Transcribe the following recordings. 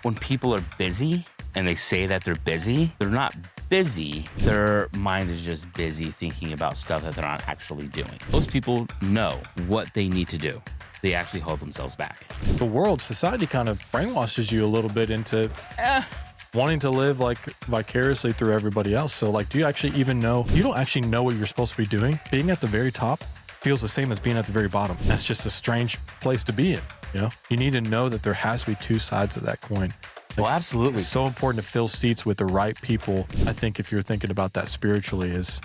When people are busy and they say that they're busy, they're not busy. Their mind is just busy thinking about stuff that they're not actually doing. Most people know what they need to do. They actually hold themselves back. The world, society kind of brainwashes you a little bit into wanting to live like vicariously through everybody else. So like, do you actually even know? You don't actually know what you're supposed to be doing. Being at the very top feels the same as being at the very bottom. That's just a strange place to be in. You know, you need to know that there has to be two sides of that coin. Well, absolutely. It's so important to fill seats with the right people. I think if you're thinking about that spiritually is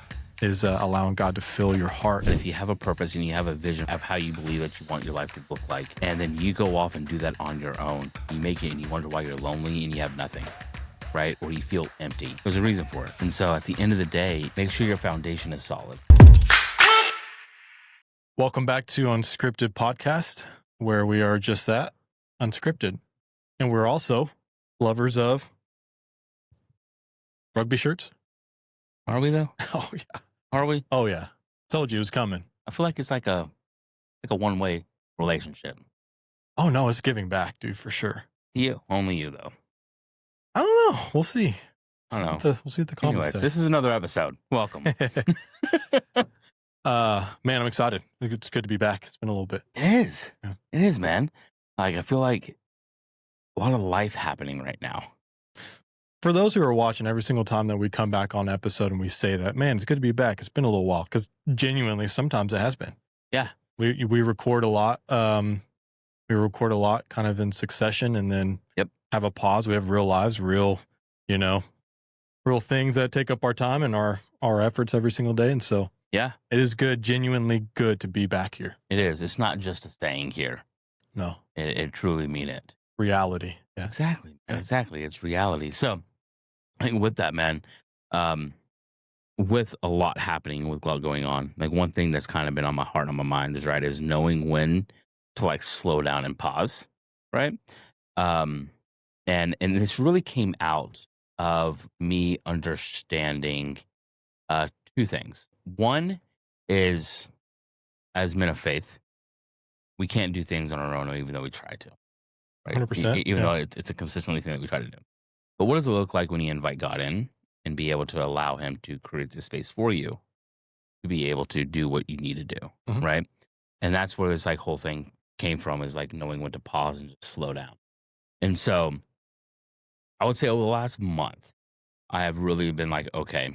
allowing God to fill your heart. If you have a purpose and you have a vision of how you believe that you want your life to look like, and then you go off and do that on your own, you make it and you wonder why you're lonely and you have nothing, right? Or you feel empty. There's a reason for it. And so at the end of the day, make sure your foundation is solid. Welcome back to Unscriptd Podcast, where we are just that, unscripted. And we're also lovers of rugby shirts. Are we though? Oh, yeah. Are we? Oh, yeah. Told you it was coming. I feel like it's like a one-way relationship. Oh, no, it's giving back, dude, for sure. You. Only you, though. I don't know. We'll see. I don't know. We'll see what the comments Anyways, say. this is another episode. Welcome. Man, I'm excited. It's good to be back. It's been a little bit. It is. Yeah. It is, man. Like, I feel like a lot of life happening right now. For those who are watching, every single time that we come back on episode and we say that, man, it's good to be back. It's been a little while because genuinely, sometimes it has been. Yeah. We record a lot. We record a lot kind of in succession and then have a pause. We have real lives, real things that take up our time and our efforts every single day. And so, yeah, it is good, genuinely good to be back here. It is. It's not just a staying here. No. It truly mean it. Reality. Yeah. Exactly. Yeah. Exactly. It's reality. So I think with that, man, with a lot happening, with a lot going on, like one thing that's kind of been on my heart and on my mind is knowing when to like slow down and pause. Right. And this really came out of me understanding two things. One is, as men of faith, we can't do things on our own, even though we try to. Right? 100%. Even though it's a consistently thing that we try to do. But what does it look like when you invite God in and be able to allow Him to create the space for you to be able to do what you need to do, right? And that's where this like whole thing came from, is like knowing when to pause and just slow down. And so I would say over the last month, I have really been like, okay,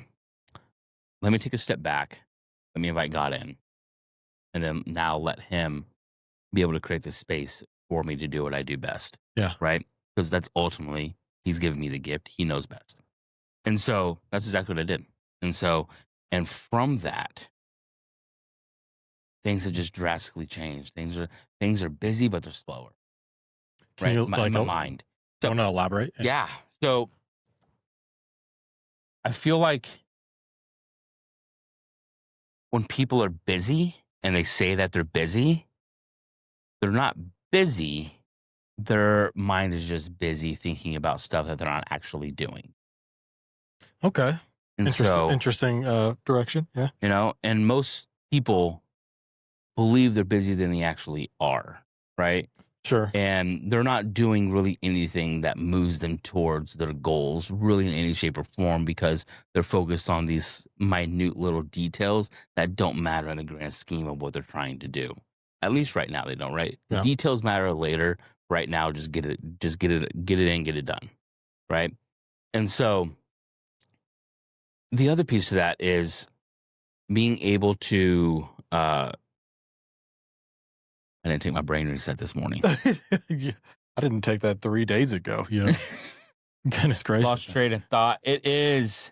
let me take a step back. Let me invite God in. And then now let Him be able to create this space for me to do what I do best. Yeah. Right? Because that's ultimately, He's given me the gift. He knows best. And so that's exactly what I did. And from that, things have just drastically changed. Things are busy, but they're slower. Can you, my mind. So, want to elaborate? Yeah. So I feel like when people are busy and they say that they're busy, they're not busy. Their mind is just busy thinking about stuff that they're not actually doing. Okay. And interesting direction. Yeah. And most people believe they're busier than they actually are, right? Sure. And they're not doing really anything that moves them towards their goals really in any shape or form, because they're focused on these minute little details that don't matter in the grand scheme of what they're trying to do. At least right now they don't, right? Yeah. The details matter later. Right now, just get it in, get it done, right? And so the other piece to that is being able to I didn't take my brain reset this morning. Yeah. I didn't take that 3 days ago. Goodness gracious. Lost train of thought. It is.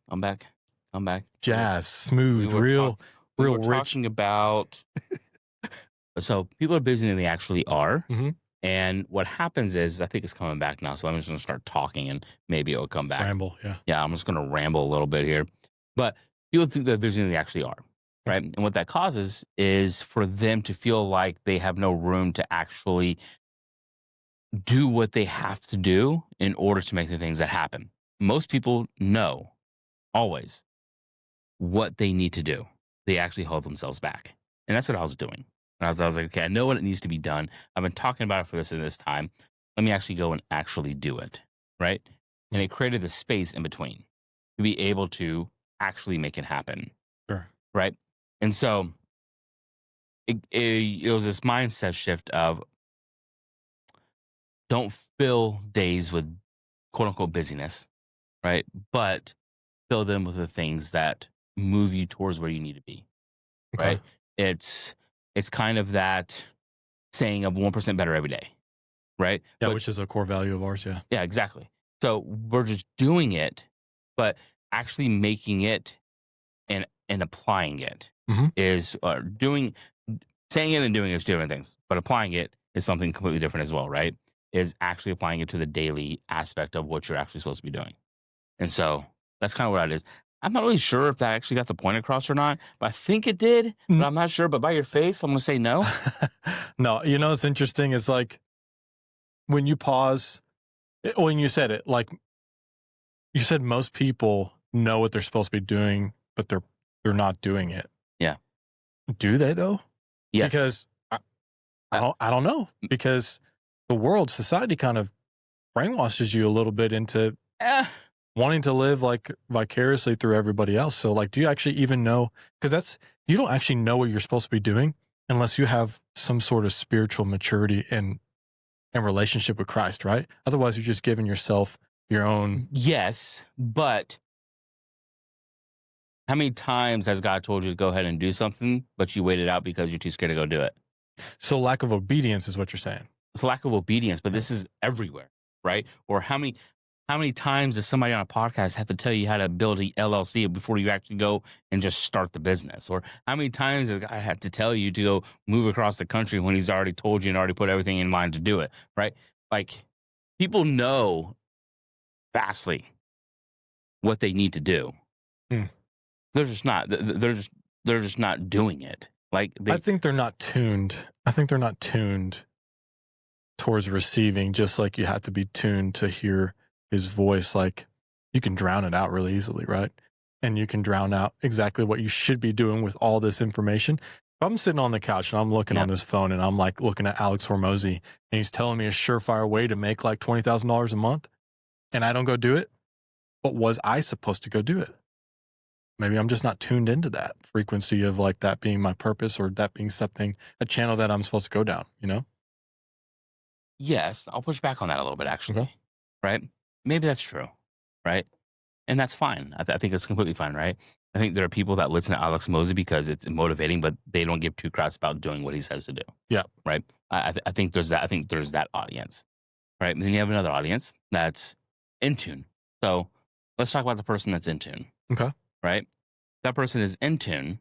I'm back. Jazz, smooth, We real were rich. talking about. So people are busier than they actually are. Mm-hmm. And what happens is, I think it's coming back now. So I'm just going to start talking and maybe it'll come back. Ramble, yeah. Yeah, I'm just going to ramble a little bit here. But people think they're busier than they actually are. Right. And what that causes is for them to feel like they have no room to actually do what they have to do in order to make the things that happen. Most people know always what they need to do. They actually hold themselves back. And that's what I was doing. And I was like, okay, I know what it needs to be done. I've been talking about it for this time. Let me actually go and actually do it. Right. And it created the space in between to be able to actually make it happen. Sure. Right. And so it was this mindset shift of don't fill days with quote unquote busyness. Right. But fill them with the things that move you towards where you need to be. Okay. Right. It's kind of that saying of 1% better every day. Right. Yeah, But which is a core value of ours. Yeah. yeah, exactly. So we're just doing it, but actually making it and applying it Mhm. is saying it and doing it is different things, but applying it is something completely different as well, right? Is actually applying it to the daily aspect of what you're actually supposed to be doing. And so that's kind of what it is. I'm not really sure if that actually got the point across or not, but I think it did, but I'm not sure. But by your face, I'm going to say no. No, it's interesting. It's like when you pause, when you said it, like you said, most people know what they're supposed to be doing, but they're not doing it. Yeah. Do they though? Yes. Because I don't know, because the world, society kind of brainwashes you a little bit into wanting to live like vicariously through everybody else. So like, do you actually even know? Because you don't actually know what you're supposed to be doing unless you have some sort of spiritual maturity and relationship with Christ, right? Otherwise, you're just giving yourself your own. Yes, but how many times has God told you to go ahead and do something, but you waited out because you're too scared to go do it? So lack of obedience is what you're saying. It's lack of obedience, but this is everywhere, right? Or how many times does somebody on a podcast have to tell you how to build an LLC before you actually go and just start the business? Or how many times does God have to tell you to go move across the country when he's already told you and already put everything in line to do it, right? Like, people know vastly what they need to do. They're just not. They're just not doing it. Like I think they're not tuned. I think they're not tuned towards receiving, just like you have to be tuned to hear his voice. Like you can drown it out really easily, right? And you can drown out exactly what you should be doing with all this information. If I'm sitting on the couch and I'm looking on this phone and I'm like looking at Alex Hormozi and he's telling me a surefire way to make like $20,000 a month and I don't go do it, but was I supposed to go do it? Maybe I'm just not tuned into that frequency of like that being my purpose or that being something, a channel that I'm supposed to go down, Yes, I'll push back on that a little bit, actually. Okay. Right? Maybe that's true, right? And that's fine. I think it's completely fine, right? I think there are people that listen to Alex Hormozi because it's motivating, but they don't give two craps about doing what he says to do. Yeah. Right? I think there's that. I think there's that audience, right? And then you have another audience that's in tune. So let's talk about the person that's in tune. Okay. Right? That person is in tune,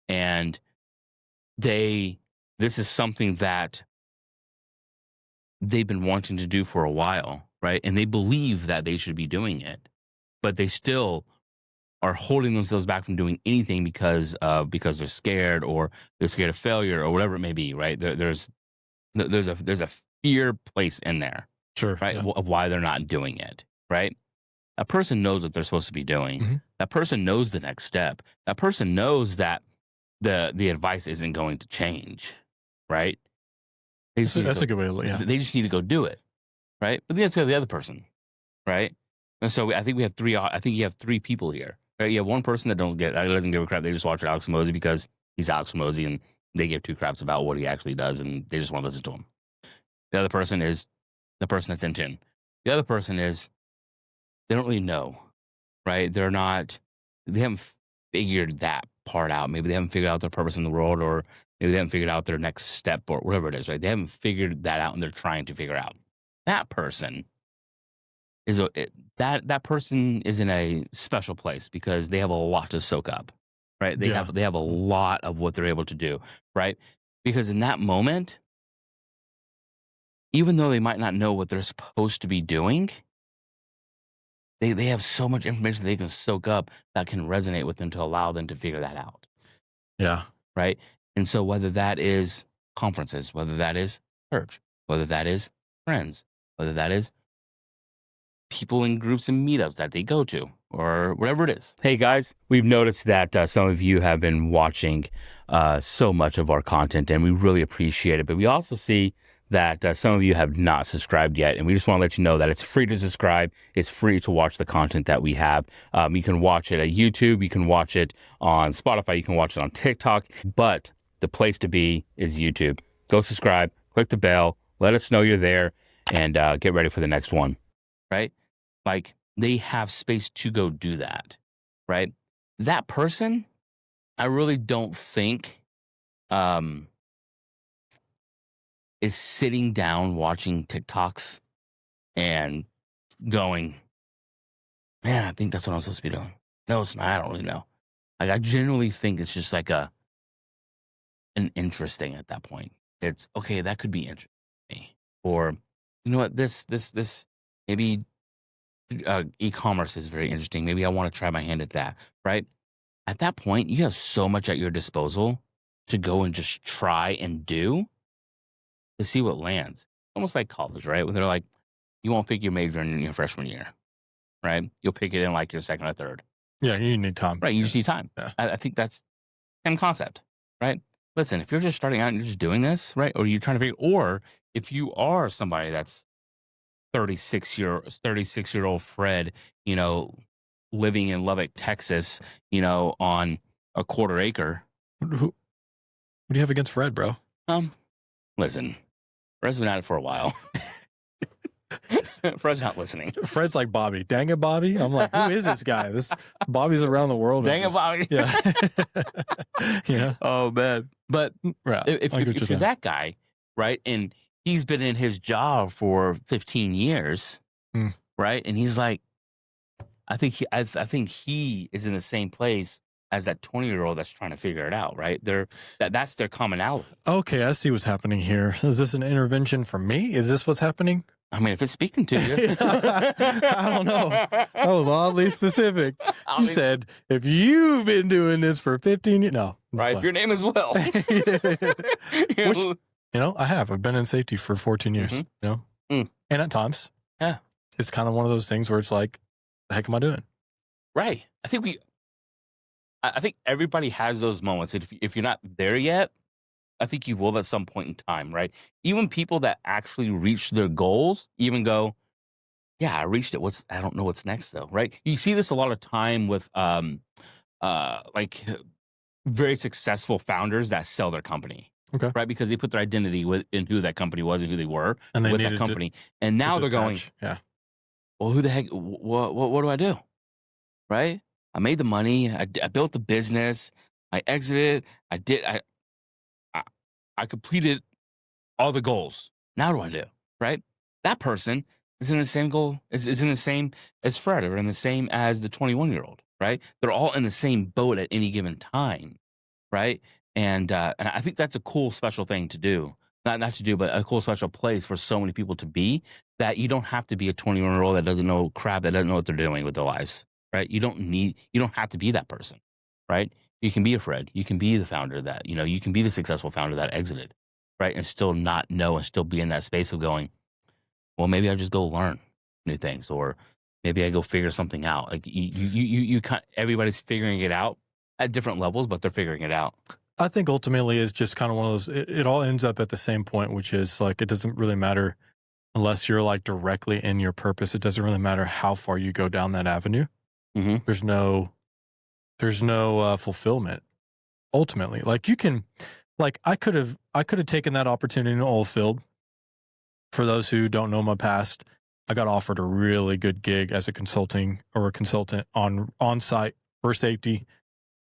and this is something that they've been wanting to do for a while, right? And they believe that they should be doing it, but they still are holding themselves back from doing anything because they're scared, or they're scared of failure, or whatever it may be, right? There's a fear place in there, Sure. right? Yeah. Of why they're not doing it, right? That person knows what they're supposed to be doing. Mm-hmm. That person knows the next step. That person knows that the advice isn't going to change, right? That's a good way to look. Yeah. They just need to go do it, right? But then it's the other person, right? And so I think we have three. I think you have three people here. Right? You have one person that doesn't give a crap. They just watch Alex Hormozi because he's Alex Hormozi, and they give two craps about what he actually does, and they just want to listen to him. The other person is the person that's in tune. The other person is they don't really know, right? They haven't figured that part out. Maybe they haven't figured out their purpose in the world, or maybe they haven't figured out their next step, or whatever it is, right? They haven't figured that out, and they're trying to figure out. That person that person is in a special place because they have a lot to soak up, right? They have a lot of what they're able to do, right? Because in that moment, even though they might not know what they're supposed to be doing, they have so much information that they can soak up that can resonate with them to allow them to figure that out. Yeah. Right. And so whether that is conferences, whether that is church, whether that is friends, whether that is people in groups and meetups that they go to, or whatever it is. Hey guys, we've noticed that some of you have been watching so much of our content, and we really appreciate it. But we also see that some of you have not subscribed yet, and we just want to let you know that it's free to subscribe. It's free to watch the content that we have. You can watch it at YouTube. You can watch it on Spotify. You can watch it on TikTok. But the place to be is YouTube. Go subscribe, click the bell, let us know you're there, and get ready for the next one, right? Like, they have space to go do that, right? That person, I really don't think is sitting down watching TikToks and going, man, I think that's what I'm supposed to be doing. No, it's not. I don't really know. Like, I genuinely think it's just like an interesting at that point. It's okay. That could be interesting to me. Or, you know what? This maybe e-commerce is very interesting. Maybe I want to try my hand at that. Right? At that point, you have so much at your disposal to go and just try and do to see what lands. Almost like college, right? When they're like, you won't pick your major in your freshman year, right? You'll pick it in like your second or third. Yeah, you need time. Right, you just need time. Yeah. I think that's the same concept, right? Listen, if you're just starting out and you're just doing this, right? Or you're trying to figure, or if you are somebody that's 36-year-old Fred, you know, living in Lubbock, Texas, you know, on a quarter acre. What do you have against Fred, bro? Listen, Fred's been at it for a while. Fred's not listening. Fred's like Bobby. Dang it, Bobby. I'm like, who is this guy? This Bobby's around the world. Dang it, Bobby. Yeah. Yeah. Oh, man. But right. if you're that guy, right, and he's been in his job for 15 years, right, and he's like, I think he is in the same place as that 20-year-old that's trying to figure it out, right? That's their commonality. Okay, I see what's happening here. Is this an intervention for me? Is this what's happening? I mean, if it's speaking to you. I don't know. That was oddly specific. You said, if you've been doing this for 15 years. No. Right, if your name is Will. Which, you know, I have. I've been in safety for 14 years, you know? And at times, it's kind of one of those things where it's like, the heck am I doing? Right. I think everybody has those moments. If you're not there yet, I think you will at some point in time, right? Even people that actually reach their goals even go, yeah, I reached it. I don't know what's next though, right? You see this a lot of time with like very successful founders that sell their company. Okay. Right? Because they put their identity in who that company was and who they were and they with that company. And now they're going, well, who the heck, what do I do? Right? I made the money. I built the business. I exited. I completed all the goals. Now what do I do? Right? That person is in the same goal, is in the same as Fred or in the same as the 21-year-old, right? They're all in the same boat at any given time, right? And I think that's a cool, special thing to do. Not to do, but a cool, special place for so many people to be, that you don't have to be a 21-year-old that doesn't know crap, that doesn't know what they're doing with their lives, right? You don't have to be that person, right? You can be a Fred. You can be the founder that, you know, you can be the successful founder that exited, right? And still not know and still be in that space of going, well, maybe I just go learn new things, or maybe I go figure something out. Like you everybody's figuring it out at different levels, but they're figuring it out. I think ultimately it's just kind of one of those, it all ends up at the same point, which is like, it doesn't really matter unless you're like directly in your purpose. It doesn't really matter how far you go down that avenue. There's no fulfillment ultimately. Like you can, like I could have taken that opportunity in Oilfield. For those who don't know my past, I got offered a really good gig as a consultant on site for safety,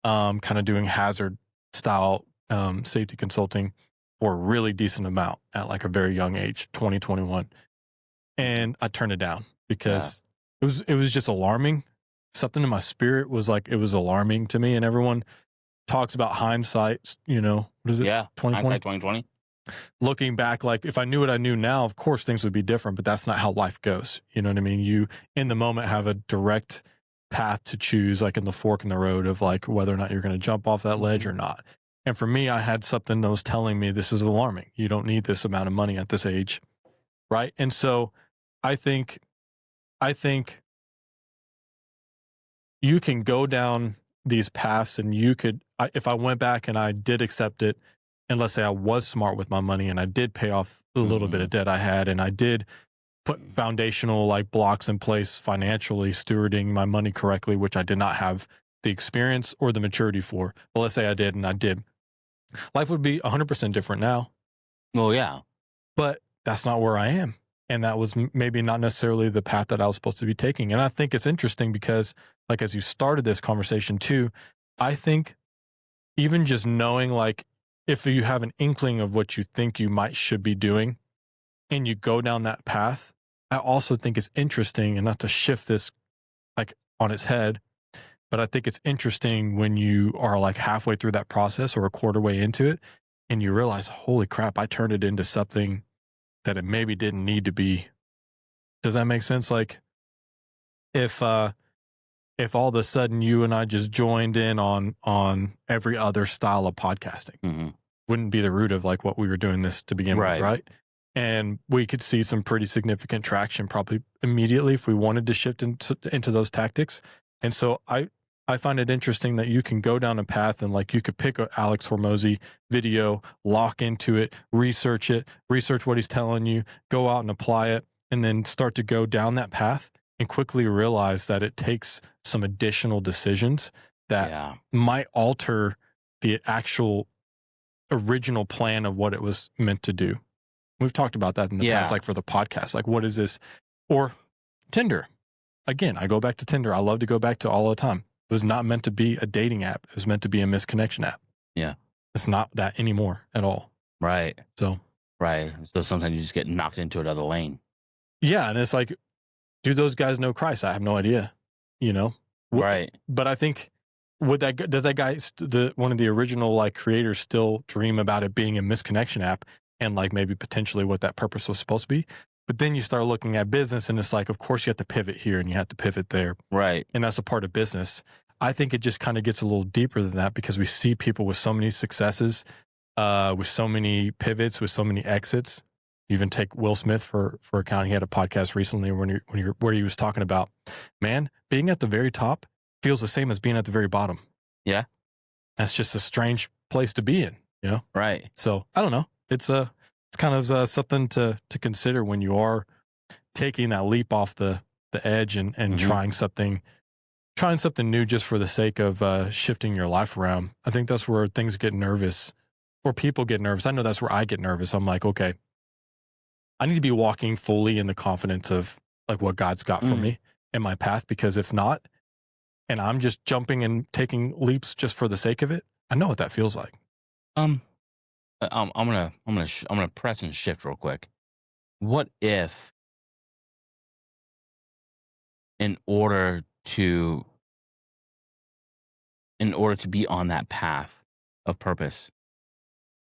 kind of doing hazard style safety consulting for a really decent amount at like a very young age, 2021. And I turned it down because it was just alarming. Something in my spirit was like, it was alarming to me. And everyone talks about hindsight, you know, what is it? Yeah. 2020. 2020. Looking back, like if I knew what I knew now, of course things would be different, but that's not how life goes. You know what I mean? You in the moment have a direct path to choose, like in the fork in the road of like whether or not you're going to jump off that ledge or not. And for me, I had something that was telling me this is alarming. You don't need this amount of money at this age. Right. And so I think you can go down these paths, and you could, if I went back and I did accept it, and let's say I was smart with my money and I did pay off a little bit of debt I had, and I did put foundational like blocks in place financially, stewarding my money correctly, which I did not have the experience or the maturity for. But let's say I did, and I did. Life would be 100% different now. Well, yeah. But that's not where I am. And that was maybe not necessarily the path that I was supposed to be taking. And I think it's interesting because, like, as you started this conversation too, I think even just knowing, like, if you have an inkling of what you think you should be doing and you go down that path, I also think it's interesting, and not to shift this like on its head, but I think it's interesting when you are like halfway through that process or a quarter way into it and you realize, holy crap, I turned it into something that it maybe didn't need to be. Does that make sense? Like if all of a sudden you and I just joined in on every other style of podcasting, wouldn't be the root of like what we were doing this to begin with, right? And we could see some pretty significant traction probably immediately if we wanted to shift into those tactics. And so I find it interesting that you can go down a path and like you could pick a Alex Hormozi video, lock into it, research what he's telling you, go out and apply it, and then start to go down that path and quickly realize that it takes some additional decisions that might alter the actual original plan of what it was meant to do. We've talked about that in the past, like for the podcast, like what is this? Or Tinder. Again, I go back to Tinder. I love to go back to all the time. It was not meant to be a dating app. It was meant to be a misconnection app. Yeah. It's not that anymore at all. Right. So Sometimes you just get knocked into another lane. Yeah. And it's like, do those guys know Christ? I have no idea, you know? Right. But I think, does that guy, one of the original like creators, still dream about it being a misconnection app and like maybe potentially what that purpose was supposed to be? But then you start looking at business and it's like, of course you have to pivot here and you have to pivot there. Right. And that's a part of business. I think it just kind of gets a little deeper than that because we see people with so many successes, with so many pivots, with so many exits. Even take Will Smith for account. He had a podcast recently where he was talking about, man, being at the very top feels the same as being at the very bottom. Yeah. That's just a strange place to be in, you know? Right. So I don't know. It's kind of something to consider when you are taking that leap off the edge and trying something new just for the sake of shifting your life around. I think that's where things get nervous, or people get nervous. I know that's where I get nervous. I'm like, okay, I need to be walking fully in the confidence of like what God's got for me in my path, because if not, and I'm just jumping and taking leaps just for the sake of it, I know what that feels like. I'm gonna press and shift real quick. What if, in order to be on that path of purpose,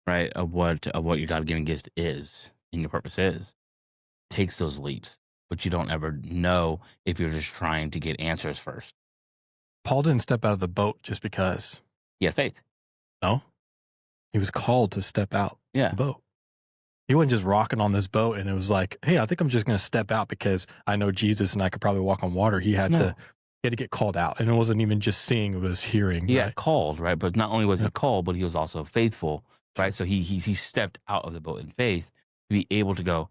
right, of what your God-given gift is and your purpose is, takes those leaps, but you don't ever know if you're just trying to get answers first. Paul didn't step out of the boat just because. He had faith. No. He was called to step out the boat. He wasn't just rocking on this boat and it was like, hey, I think I'm just going to step out because I know Jesus and I could probably walk on water. He had to get called out. And it wasn't even just seeing, it was hearing. He got called, right? But not only was he called, but he was also faithful, right? So he stepped out of the boat in faith to be able to go,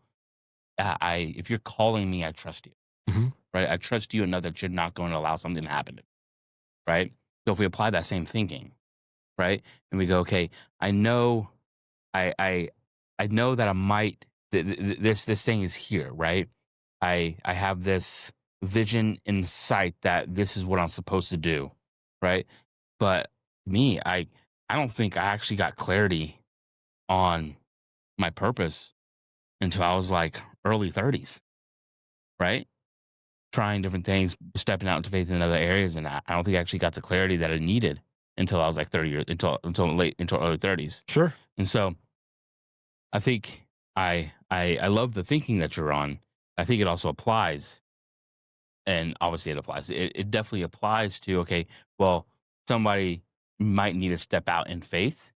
if you're calling me, I trust you, right? I trust you enough that you're not going to allow something to happen to me, right? So if we apply that same thinking, right? And we go, okay, I know that I might, this thing is here, right? I have this vision in sight that this is what I'm supposed to do, right? But me, I don't think I actually got clarity on my purpose until I was like early 30s, right? Trying different things, stepping out into faith in other areas, and I don't think I actually got the clarity that I needed until I was like 30 years, until early 30s. Sure. And so I think I love the thinking that you're on. I think it also applies, and obviously it applies. It definitely applies to, okay, well, somebody might need to step out in faith,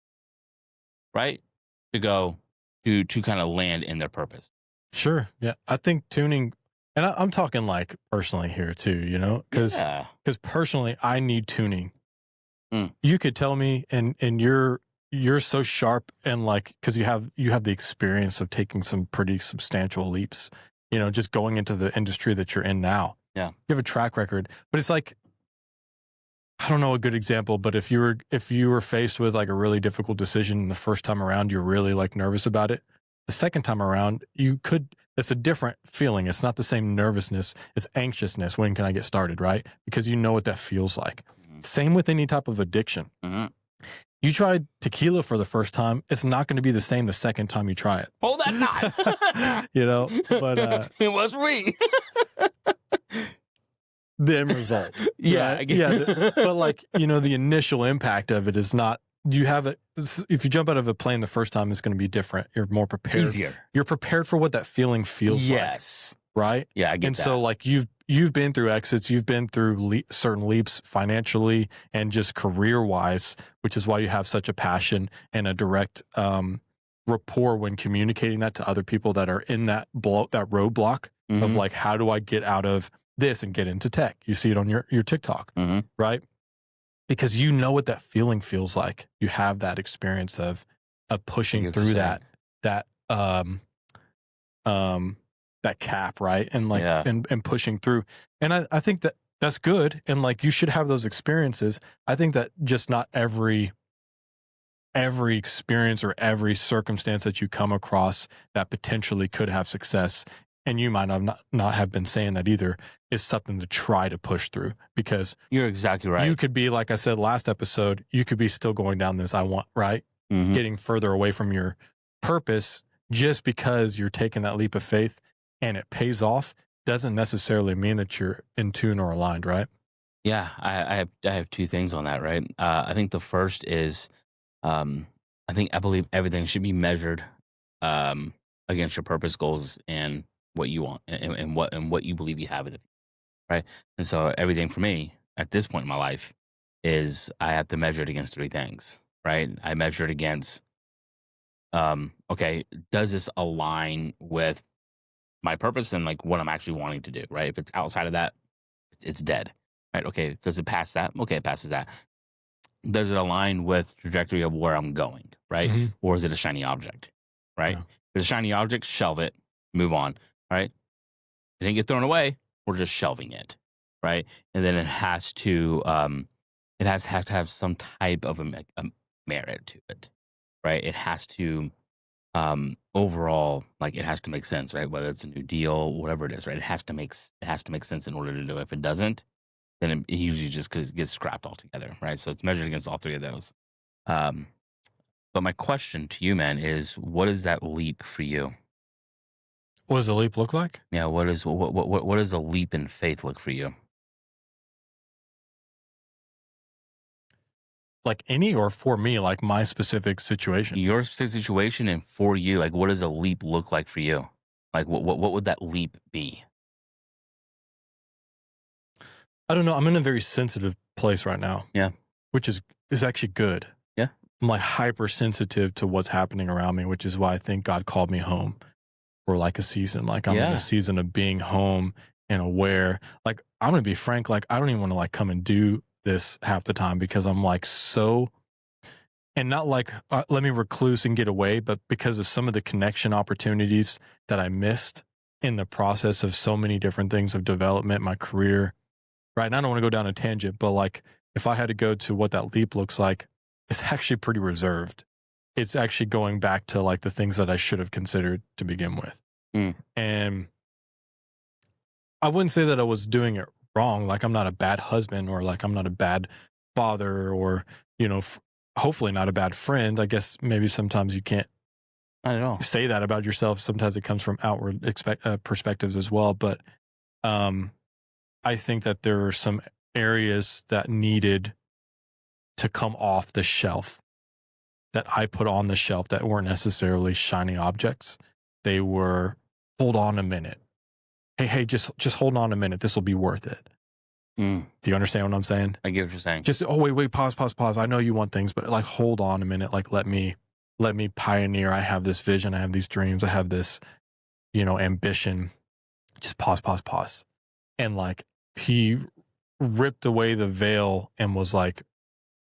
right? To go to kind of land in their purpose. Sure. Yeah. I think tuning And I'm talking like personally here too, you know, because personally I need tuning. You could tell me, and you're so sharp, and like, because you have the experience of taking some pretty substantial leaps, you know, just going into the industry that you're in now. Yeah, you have a track record, but it's like, I don't know a good example, but if you were faced with like a really difficult decision the first time around, you're really like nervous about it. The second time around, it's a different feeling. It's not the same nervousness. It's anxiousness. When can I get started? Right? Because you know what that feels like. Same with any type of addiction. You tried tequila for the first time. It's not going to be the same the second time you try it. Hold that knot. You know, but it was free. The end result. Yeah. Right? Yeah. But like, you know, the initial impact of it is not, you have it. If you jump out of a plane the first time, it's going to be different. You're more prepared. Easier. You're prepared for what that feeling feels like. Yes. Right? Yeah, I get and that. So like you've been through exits, you've been through certain leaps financially and just career wise, which is why you have such a passion and a direct rapport when communicating that to other people that are in that roadblock of like, how do I get out of this and get into tech? You see it on your TikTok, right? Because you know what that feeling feels like. You have that experience of pushing through that cap, right? And like, and pushing through. And I think that's good. And like, you should have those experiences. I think that just not every experience or every circumstance that you come across that potentially could have success, and you might not have been saying that either, is something to try to push through. Because you're exactly right. You could be, like I said last episode, you could be still going down this getting further away from your purpose. Just because you're taking that leap of faith and it pays off doesn't necessarily mean that you're in tune or aligned, right? Yeah, I have two things on that, right? I think the first is, I believe everything should be measured against your purpose, goals, and what you want, and what you believe you have in it, right? And so everything for me at this point in my life is I have to measure it against three things, right? I measure it against, okay, does this align with my purpose and like what I'm actually wanting to do, right? If it's outside of that, it's dead, right? Okay, does it pass that? Okay, it passes that. Does it align with trajectory of where I'm going, right? Or is it a shiny object, right? If it's a shiny object, shelve it, move on, right? It didn't get thrown away. We're just shelving it, right? And then it has to have some type of a merit to it, right? It has to overall, like, it has to make sense, right? Whether it's a new deal, whatever it is, right? It has to make sense in order to do it. If it doesn't, then it usually just gets scrapped altogether, right? So it's measured against all three of those. But my question to you, man, is what is that leap for you? What does a leap look like? Yeah, what does a leap in faith look for you? Like any, or for me, like my specific situation? Your specific situation, and for you, like, what does a leap look like for you? Like, what would that leap be? I don't know. I'm in a very sensitive place right now. Yeah. Which is actually good. Yeah. I'm like hypersensitive to what's happening around me, which is why I think God called me home for like a season. Like I'm in a season of being home and aware. Like, I'm going to be frank, like I don't even want to like come and do this half the time because I'm like so, and not like let me recluse and get away, but because of some of the connection opportunities that I missed in the process of so many different things of development, my career, right? And I don't want to go down a tangent, but like if I had to go to what that leap looks like, it's actually pretty reserved. It's actually going back to like the things that I should have considered to begin with. And I wouldn't say that I was doing it wrong. Like I'm not a bad husband, or like I'm not a bad father, or, you know, hopefully not a bad friend. I guess maybe sometimes you can't say that about yourself. Sometimes it comes from outward perspectives as well. But I think that there are some areas that needed to come off the shelf that I put on the shelf that weren't necessarily shiny objects. They were, hold on a minute. Hey, just hold on a minute. This will be worth it. Do you understand what I'm saying? I get what you're saying. Just, wait, pause. I know you want things, but like, hold on a minute. Like, let me pioneer. I have this vision. I have these dreams. I have this, you know, ambition just pause. And like, he ripped away the veil and was like,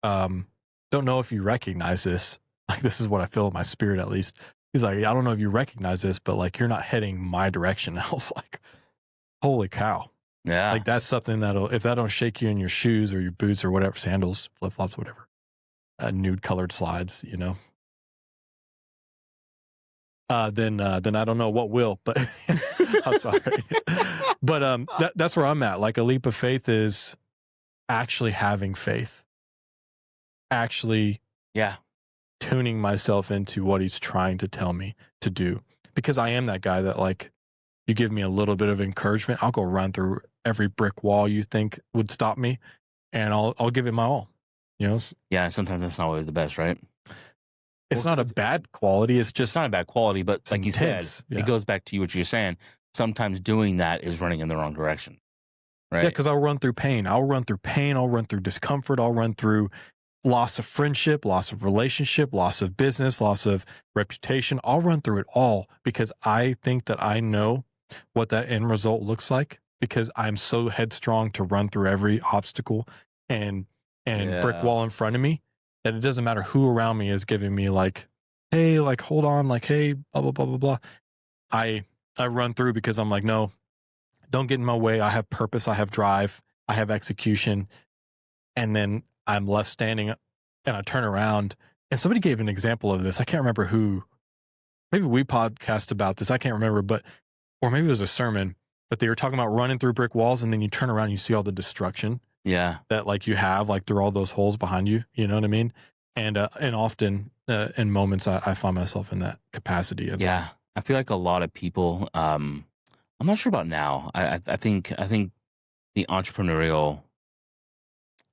don't know if you recognize this. Like, this is what I feel in my spirit, at least. He's like, I don't know if you recognize this, but like, you're not heading my direction. I was like, holy cow. Yeah. Like, that's something if that don't shake you in your shoes or your boots or whatever, sandals, flip flops, whatever, nude colored slides, then I don't know what will, but I'm sorry. But that's where I'm at. Like, a leap of faith is actually having faith, actually tuning myself into what he's trying to tell me to do. Because I am that guy that, like, you give me a little bit of encouragement, I'll go run through every brick wall you think would stop me, and I'll give it my all. Yeah, sometimes that's not always the best, right? It's not a bad quality. It's not a bad quality, but like you said, it goes back to what you're saying. Sometimes doing that is running in the wrong direction, right? Yeah, because I'll run through pain. I'll run through discomfort. I'll run through loss of friendship, loss of relationship, loss of business, loss of reputation. I'll run through it all because I think that I know what that end result looks like, because I'm so headstrong to run through every obstacle and brick wall in front of me that it doesn't matter who around me is giving me like, hey, like, hold on, like, hey, blah, blah, blah, blah, blah. I run through because I'm like, no, don't get in my way. I have purpose. I have drive. I have execution. And then I'm left standing and I turn around, and somebody gave an example of this. I can't remember who. Maybe we podcast about this. I can't remember, or maybe it was a sermon, but they were talking about running through brick walls, and then you turn around and you see all the destruction. Yeah. That like you have like through all those holes behind you. You know what I mean? And often in moments I find myself in that capacity of I feel like a lot of people. I'm not sure about now. I think the entrepreneurial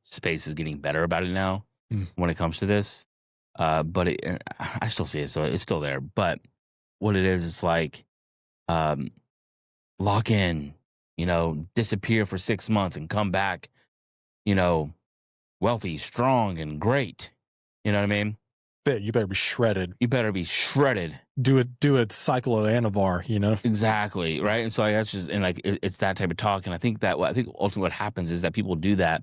space is getting better about it now when it comes to this. But I still see it, so it's still there. But what it is, it's like lock in, disappear for 6 months and come back, wealthy, strong, and great. You know what I mean? You better be shredded. Do a cycle of Anavar, Exactly, right? And so that's just, and like it's that type of talk. And I think ultimately what happens is that people do that,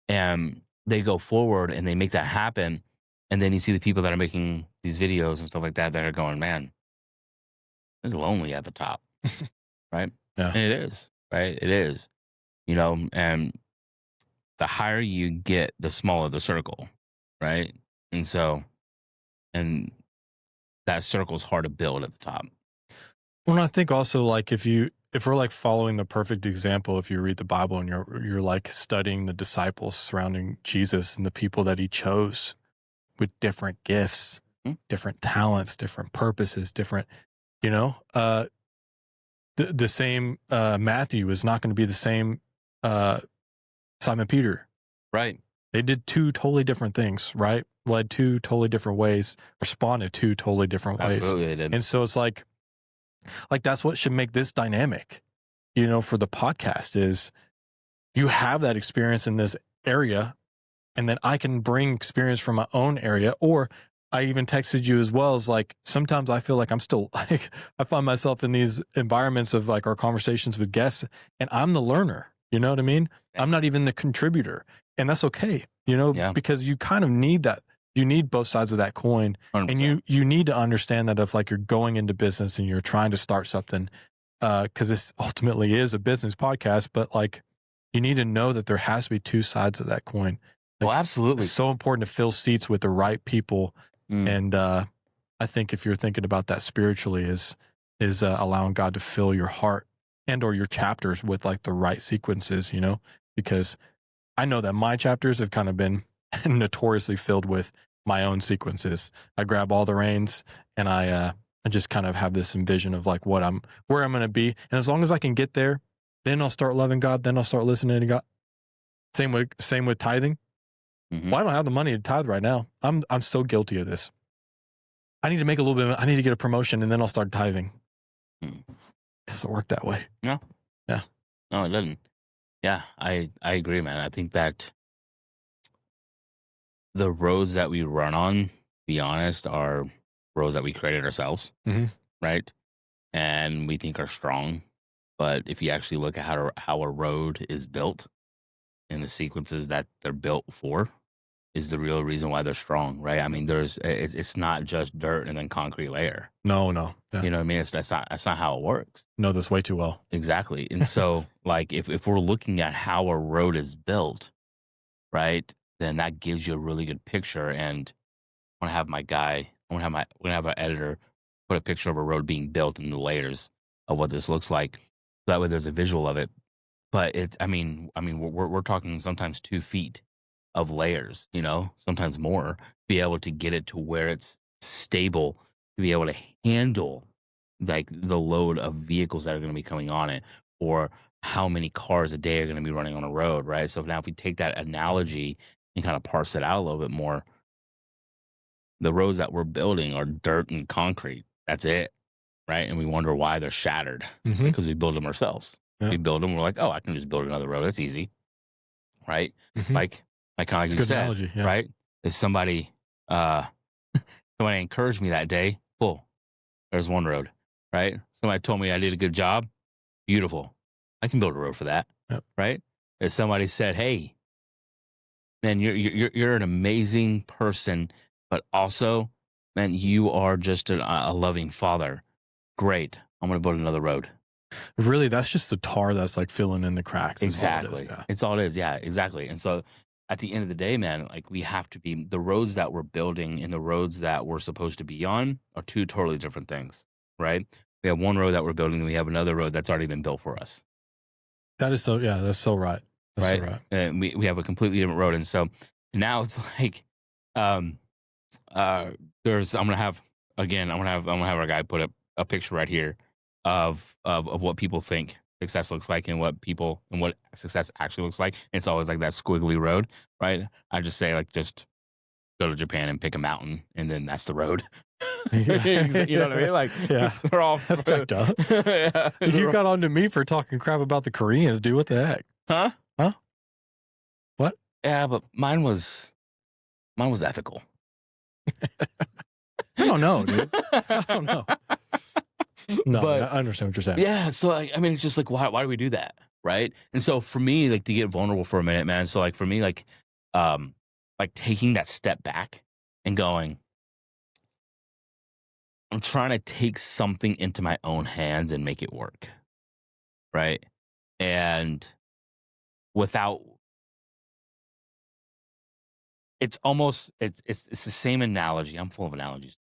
and they go forward and they make that happen. And then you see the people that are making these videos and stuff like that are going, man, it's lonely at the top, right? Yeah. And it is, right? It is, and the higher you get, the smaller the circle, right? And so, and that circle is hard to build at the top. Well, I think also like if we're like following the perfect example, if you read the Bible and you're like studying the disciples surrounding Jesus and the people that he chose with different gifts, different talents, different purposes, different, the same Matthew is not going to be the same Simon Peter. Right. They did two totally different things, right? Led two totally different ways, responded two totally different ways. Absolutely, they did. And so it's like that's what should make this dynamic, for the podcast is you have that experience in this area, and then I can bring experience from my own area. Or I even texted you as well as like, sometimes I feel like I'm still like, I find myself in these environments of like our conversations with guests and I'm the learner, you know what I mean? Yeah. I'm not even the contributor, and that's okay, because you kind of need that. You need both sides of that coin. 100%. And you need to understand that if like you're going into business and you're trying to start something, because this ultimately is a business podcast, but like you need to know that there has to be two sides of that coin. Like, well, absolutely. It's so important to fill seats with the right people. And I think if you're thinking about that spiritually is allowing God to fill your heart and or your chapters with like the right sequences, because I know that my chapters have kind of been notoriously filled with my own sequences. I grab all the reins and I just kind of have this vision of like where I'm going to be. And as long as I can get there, then I'll start loving God. Then I'll start listening to God. Same with tithing. Mm-hmm. Well, I don't have the money to tithe right now. I'm so guilty of this. I need to make a little bit. I need to get a promotion and then I'll start tithing. Doesn't work that way. No. Yeah. No, it doesn't. Yeah, I agree, man. I think that the roads that we run on, be honest, are roads that we created ourselves, right? And we think are strong. But if you actually look at how a road is built and the sequences that they're built for, is the real reason why they're strong, right? I mean, it's not just dirt and then concrete layer. No. Yeah. You know what I mean? That's not how it works. Know this way too well. Exactly. And so, like, if we're looking at how a road is built, right, then that gives you a really good picture. And I'm gonna have our editor put a picture of a road being built and the layers of what this looks like. So that way, there's a visual of it. But we're talking sometimes 2 feet of layers, sometimes more, be able to get it to where it's stable, to be able to handle like the load of vehicles that are going to be coming on it, or how many cars a day are going to be running on a road, right? So now if we take that analogy and kind of parse it out a little bit more, the roads that we're building are dirt and concrete. That's it, right? And we wonder why they're shattered because we build them ourselves. Yeah. We build them. We're like, oh, I can just build another road. That's easy, right? Like kind of like you said, analogy, yeah. Right? If somebody encouraged me that day, cool, there's one road, right? Somebody told me I did a good job, beautiful. I can build a road for that, right? If somebody said, hey, man, you're an amazing person, but also, man, you are just a loving father. Great, I'm going to build another road. Really, that's just the tar that's like filling in the cracks. Exactly. It's all it is. Yeah, exactly. And so at the end of the day, man, like we have to be, the roads that we're building and the roads that we're supposed to be on are 2 totally different things, right? We have one road that we're building and we have another road that's already been built for us. That's so right. That's right. So right. And we have a completely different road. And so now it's like, I'm going to have our guy put up a picture right here of what people think success looks like and what success actually looks like. And it's always like that squiggly road, right? I just say like, just go to Japan and pick a mountain and then that's the road. Yeah. You know what I mean? Like, yeah, they're all that's fucked up. Yeah, you got on to me for talking crap about the Koreans, dude. What the heck? Huh? What? Yeah, but mine was ethical. I don't know, dude. I don't know. No, but I understand what you're saying. Yeah, so it's just like why do we do that, right? And so for me, like to get vulnerable for a minute, man. So like for me, like taking that step back and going, I'm trying to take something into my own hands and make it work, right? And without, it's the same analogy. I'm full of analogies.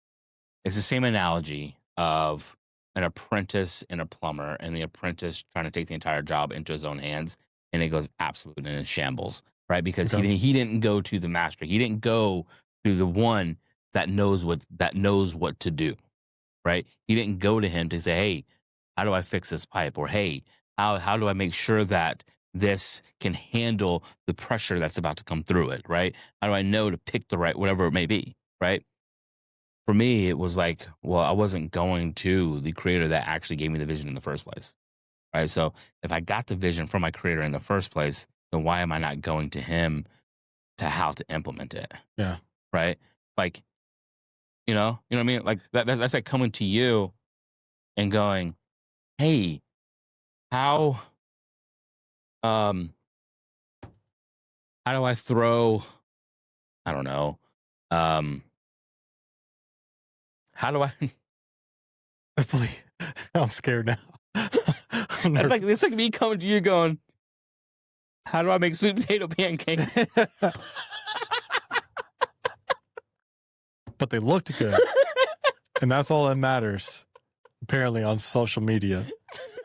It's the same analogy of an apprentice and a plumber, and the apprentice trying to take the entire job into his own hands, and it goes absolute and in shambles, right? Because he didn't go to the master. He didn't go to the one that knows what to do, right? He didn't go to him to say, hey, how do I fix this pipe? Or hey, how do I make sure that this can handle the pressure that's about to come through it, right? How do I know to pick the right, whatever it may be, right? For me, it was like, well, I wasn't going to the creator that actually gave me the vision in the first place, right? So if I got the vision from my creator in the first place, then why am I not going to him to how to implement it? Yeah. Right? Like, you know what I mean? Like that's like coming to you and going, hey, how do I throw, I don't know, how do I? I'm scared now. It's like me coming to you going, how do I make sweet potato pancakes? But they looked good. And that's all that matters, apparently, on social media.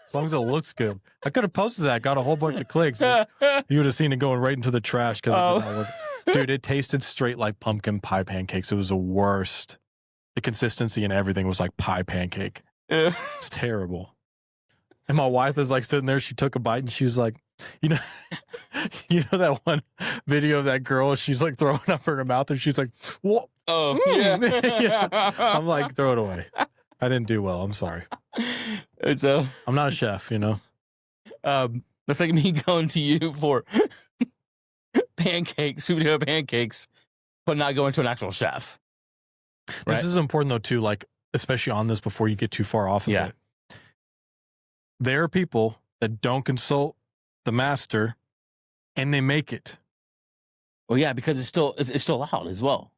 As long as it looks good. I could have posted that, got a whole bunch of clicks. You would have seen it going right into the trash. Dude, it tasted straight like pumpkin pie pancakes. It was the worst. The consistency and everything was like pie pancake. It's terrible. And my wife is like sitting there. She took a bite and she was like, you know that one video of that girl? She's like throwing up in her mouth and she's like, "What?" Oh, yeah. I'm like, throw it away. I didn't do well. I'm sorry. I'm not a chef, you know. That's like me going to you for pancakes, sweet potato pancakes, but not going to an actual chef. Right? This is important though, too, like, especially on this before you get too far off of it. There are people that don't consult the master, and they make it. Well, yeah, because it's still out as well.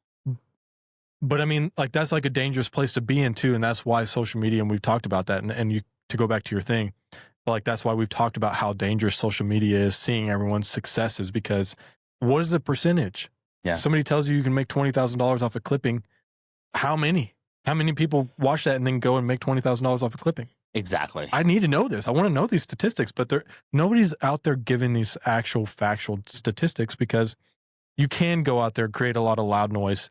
But I mean, like, that's like a dangerous place to be in too, and that's why social media, and we've talked about that, and you, to go back to your thing, like, that's why we've talked about how dangerous social media is, seeing everyone's successes, because what is the percentage? Yeah. Somebody tells you can make $20,000 off a clipping. How many people watch that and then go and make $20,000 off a clipping? Exactly. I need to know this. I want to know these statistics, but nobody's out there giving these actual factual statistics, because you can go out there, create a lot of loud noise,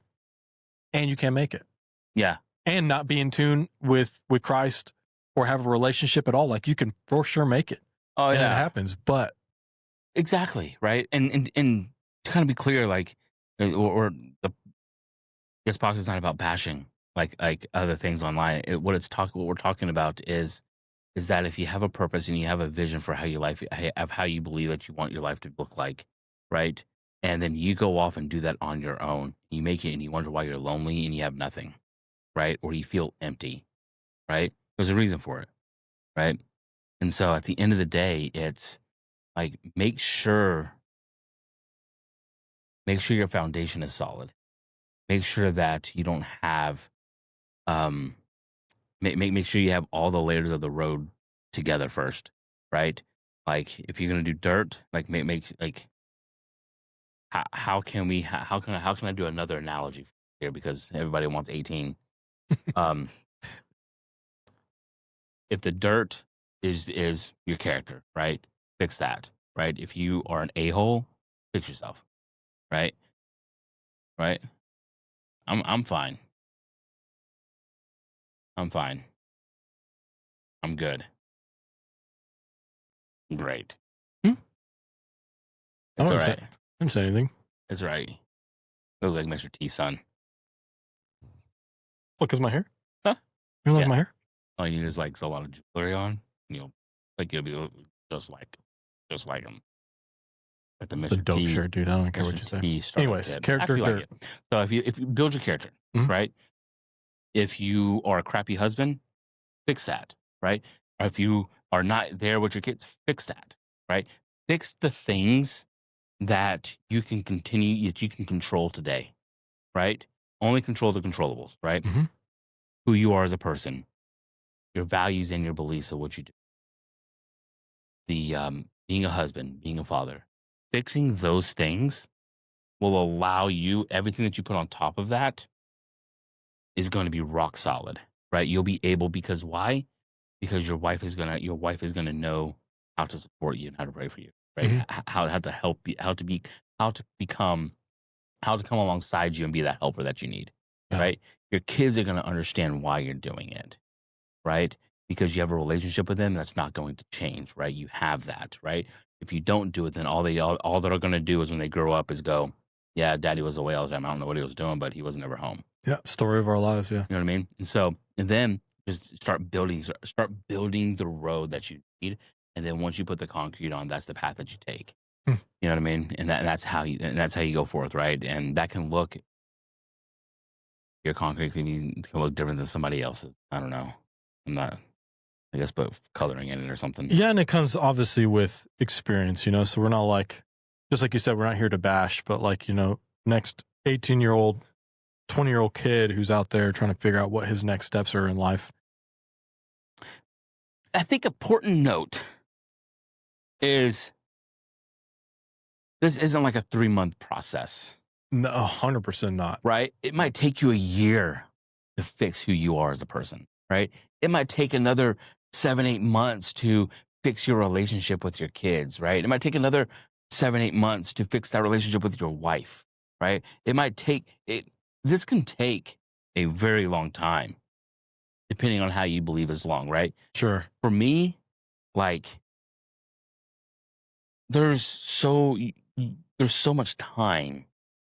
and you can't make it. Yeah. And not be in tune with Christ or have a relationship at all. Like, you can for sure make it. Oh, and yeah. it happens, but. Exactly. Right. And to kind of be clear, like, or the this podcast is not about bashing like other things online. What we're talking about is that if you have a purpose and you have a vision for how you believe that you want your life to look like, right? And then you go off and do that on your own. You make it and you wonder why you're lonely and you have nothing, right? Or you feel empty, right? There's a reason for it, right? And so at the end of the day, it's like, make sure your foundation is solid. Make sure that you don't have, make sure you have all the layers of the road together first, right? Like, if you're gonna do dirt, like make like, how can I do another analogy here, because everybody wants 18. If the dirt is your character, right? Fix that, right? If you are an a-hole, fix yourself, right? Right? I'm fine. I'm fine. I'm good. Great. I It's all don't say, right. I didn't say anything. It's right. Look like Mr. T, son. Look, is my hair? Huh? You like Yeah. my hair? All you need is like a lot of jewelry on. You'll be just like him. Like the The Mr. dope T shirt, dude. I don't care what you Mr. say. T starter Anyways, kid. character Actually, dirt. like it. So if you build your character, Mhm. right? If you are a crappy husband, fix that, right? Or if you are not there with your kids, fix that, right? Fix the things that you can control today, right? Only control the controllables, right? Mhm. Who you are as a person, your values and your beliefs of what you do. The being a husband, being a father, fixing those things will allow you, everything that you put on top of that is going to be rock solid, right? You'll be able, because why? Because your wife is gonna know how to support you and how to pray for you, right? Mhm. How to help you, how to come alongside you and be that helper that you need, Yeah. right? Your kids are gonna understand why you're doing it, right? Because you have a relationship with them that's not going to change, right? You have that, right? If you don't do it, then all they're gonna do is when they grow up is go, yeah, daddy was away all the time. I don't know what he was doing, but he wasn't ever home. Yeah. Story of our lives. Yeah. You know what I mean? And then just start building the road that you need. And then once you put the concrete on, that's the path that you take. Hmm. You know what I mean? And that's how you go forth, right? And that can look, your concrete can look different than somebody else's. I don't know. I'm not, I guess, but coloring in it or something. Yeah, and it comes obviously with experience, so we're not like, just like you said, we're not here to bash, but like, next 18-year-old, 20-year-old kid who's out there trying to figure out what his next steps are in life. I think important note is this isn't like a 3-month process. No, 100% not. Right? It might take you a year to fix who you are as a person, right? It might take another 7-8 months to fix your relationship with your kids, right? It might take another 7-8 months to fix that relationship with your wife, right? This can take a very long time, depending on how you believe is long, right? Sure. For me, like, there's so much time,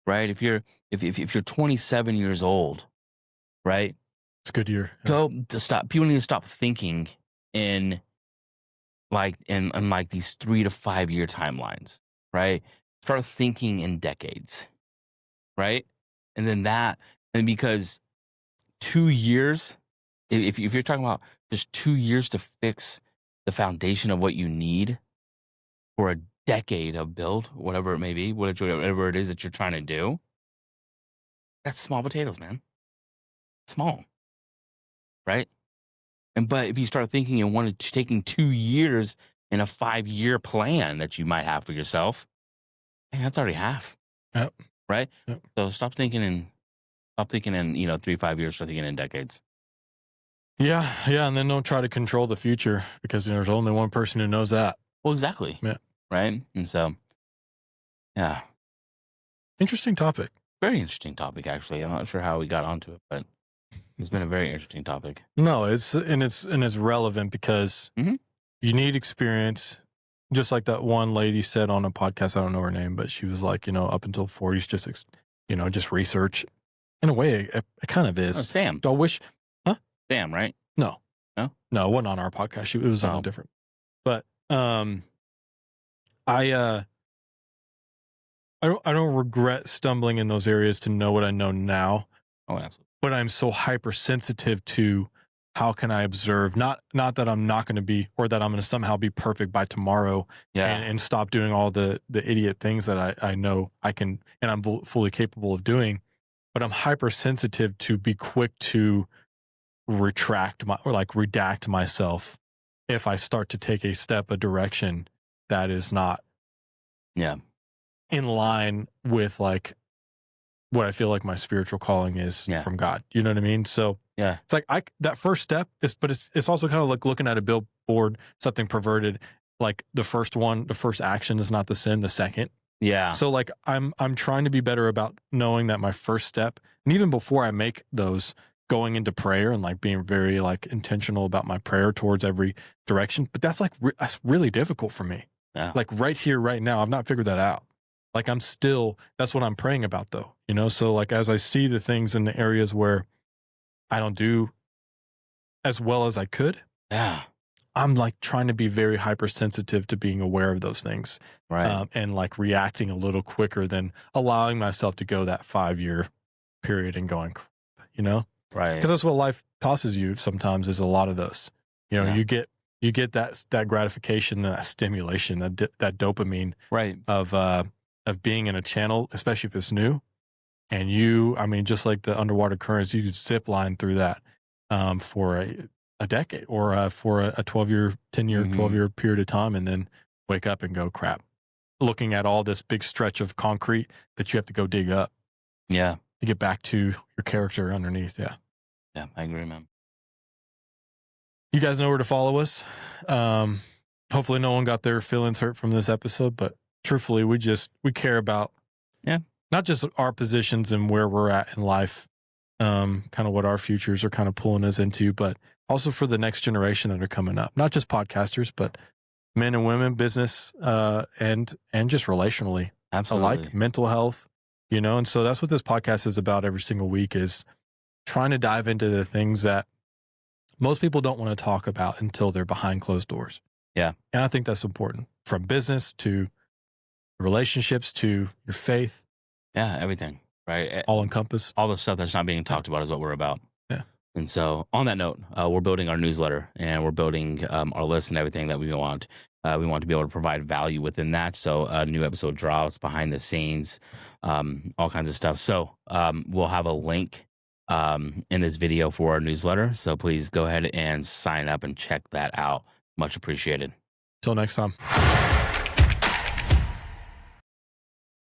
right? If you're 27 years old, right? It's a good year. People need to stop thinking in like these 3 to 5 year timelines, right? Start thinking in decades, right? And then because 2 years, if you're talking about just 2 years to fix the foundation of what you need for a decade of build, whatever it may be, whatever it is that you're trying to do, that's small potatoes, man. Small, right? But if you start thinking and taking 2 years in a 5-year plan that you might have for yourself, man, that's already half. Yep. Right? Yep. So stop thinking in 3-5 years, start thinking in decades. Yeah, and then don't try to control the future because there's only one person who knows that. Well, exactly. Yeah. Right? And so, yeah. Interesting topic. Very interesting topic, actually. I'm not sure how we got onto it, but it's been a very interesting topic. No, it's relevant because you need experience. Just like that one lady said on a podcast, I don't know her name, but she was like, up until 40s, just research. In a way, it kind of is. Oh, Sam. So I wish, Sam, right? No, it wasn't on our podcast. It was something different. But I don't regret stumbling in those areas to know what I know now. Oh, absolutely. But I'm so hypersensitive to how can I observe, not that I'm not going to be, or that I'm going to somehow be perfect by tomorrow and stop doing all the idiot things that I know I can, and I'm fully capable of doing, but I'm hypersensitive to be quick to redact myself if I start to take a direction that is not in line with like what I feel like my spiritual calling is from God. You know what I mean? So it's like that first step is, but it's also kind of like looking at a billboard, something perverted. Like the first action is not the sin, the second. Yeah. So like I'm trying to be better about knowing that my first step, and even before I make those, going into prayer and like being very like intentional about my prayer towards every direction. But that's like that's really difficult for me. Yeah. Like right here, right now, I've not figured that out. Like that's what I'm praying about though, So like as I see the things in the areas where I don't do as well as I could, I'm like trying to be very hypersensitive to being aware of those things, right? And like reacting a little quicker than allowing myself to go that 5-year period and going, right? Because that's what life tosses you sometimes. Is a lot of those, you get that gratification, that stimulation, that dopamine, right? Of being in a channel, especially if it's new, and just like the underwater currents, you could zip line through that for a decade or for a 12-year, 10-year, 12-year period of time, and then wake up and go, crap, looking at all this big stretch of concrete that you have to go dig up. Yeah. To get back to your character underneath. Yeah. Yeah, I agree, man. You guys know where to follow us. Hopefully no one got their feelings hurt from this episode, but truthfully, we care about not just our positions and where we're at in life, kind of what our futures are kind of pulling us into, but also for the next generation that are coming up. Not just podcasters, but men and women, business, and just relationally. Absolutely. Alike, mental health, and so that's what this podcast is about every single week, is trying to dive into the things that most people don't want to talk about until they're behind closed doors. Yeah. And I think that's important, from business to relationships to your faith. Yeah, everything, right? All encompassed. All the stuff that's not being talked about is what we're about. Yeah. And so on that note, we're building our newsletter, and we're building our list and everything that we want. We want to be able to provide value within that. So a new episode drops, behind the scenes, all kinds of stuff. So we'll have a link in this video for our newsletter. So please go ahead and sign up and check that out. Much appreciated. Till next time.